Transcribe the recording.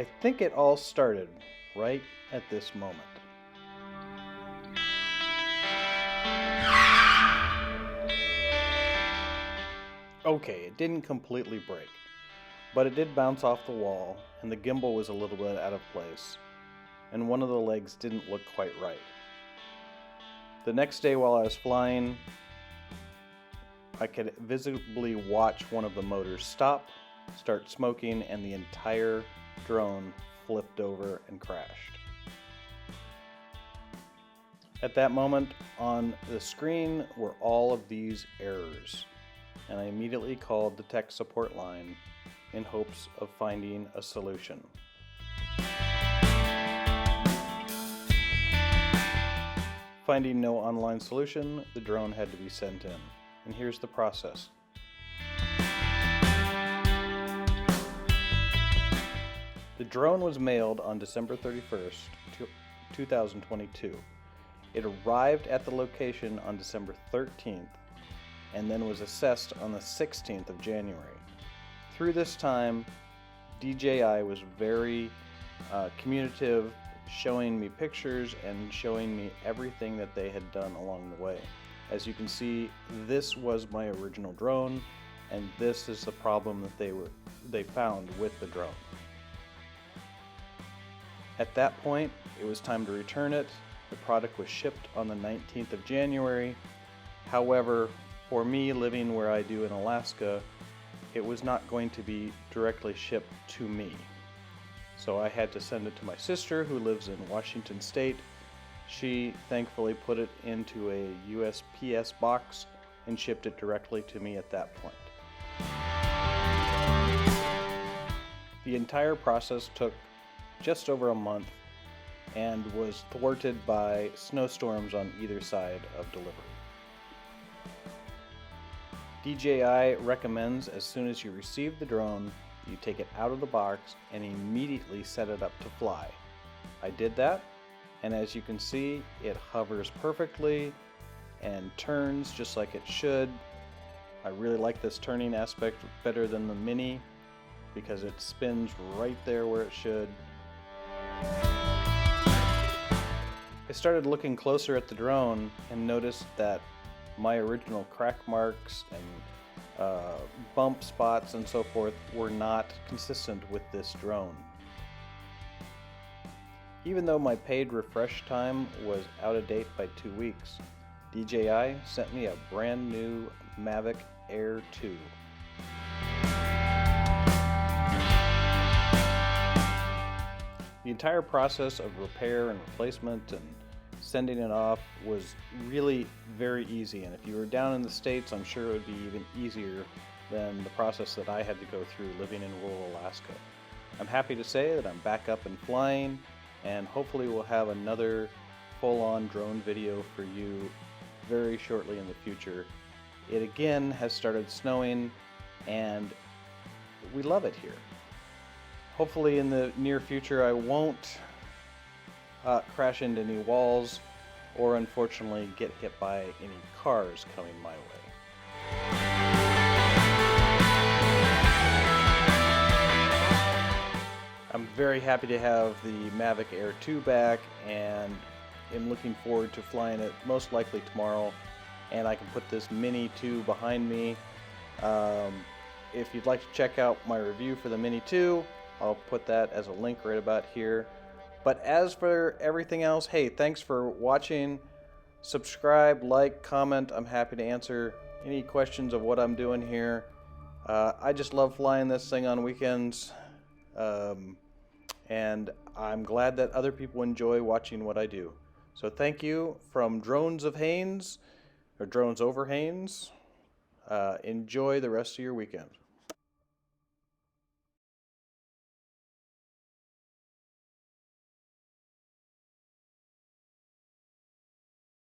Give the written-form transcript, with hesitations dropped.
I think it all started right at this moment. Okay, it didn't completely break, but it did bounce off the wall, and the gimbal was a little bit out of place, and one of the legs didn't look quite right. The next day while I was flying, I could visibly watch one of the motors stop, start smoking, and the entire drone flipped over and crashed. At that moment, on the screen were all of these errors, and I immediately called the tech support line in hopes of finding a solution. Finding no online solution, the drone had to be sent in, and here's the process. The drone was mailed on December 31st, 2022. It arrived at the location on December 13th and then was assessed on the 16th of January. Through this time, DJI was very communicative, showing me pictures and showing me everything that they had done along the way. As you can see, this was my original drone, and this is the problem that they found with the drone. At that point, it was time to return it. The product was shipped on the 19th of January. However, for me living where I do in Alaska, it was not going to be directly shipped to me. So I had to send it to my sister who lives in Washington State. She thankfully put it into a USPS box and shipped it directly to me at that point. The entire process took just over a month and was thwarted by snowstorms on either side of delivery. DJI recommends as soon as you receive the drone, you take it out of the box and immediately set it up to fly. I did that, and as you can see, it hovers perfectly and turns just like it should. I really like this turning aspect better than the Mini because it spins right there where it should. I started looking closer at the drone and noticed that my original crack marks and bump spots and so forth were not consistent with this drone. Even though my paid refresh time was out of date by 2 weeks, DJI sent me a brand new Mavic Air 2. The entire process of repair and replacement and sending it off was really very easy, and if you were down in the States, I'm sure it would be even easier than the process that I had to go through living in rural Alaska. I'm happy to say that I'm back up and flying, and hopefully we'll have another full-on drone video for you very shortly in the future. It again has started snowing, and we love it here. Hopefully in the near future I won't crash into any walls or unfortunately get hit by any cars coming my way. I'm very happy to have the Mavic Air 2 back, and am looking forward to flying it most likely tomorrow, and I can put this Mini 2 behind me. If you'd like to check out my review for the Mini 2, I'll put that as a link right about here. But as for everything else, hey, thanks for watching. Subscribe, like, comment. I'm happy to answer any questions of what I'm doing here. I just love flying this thing on weekends. And I'm glad that other people enjoy watching what I do. So thank you from Drones of Haines, or Drones over Haines. Enjoy the rest of your weekend.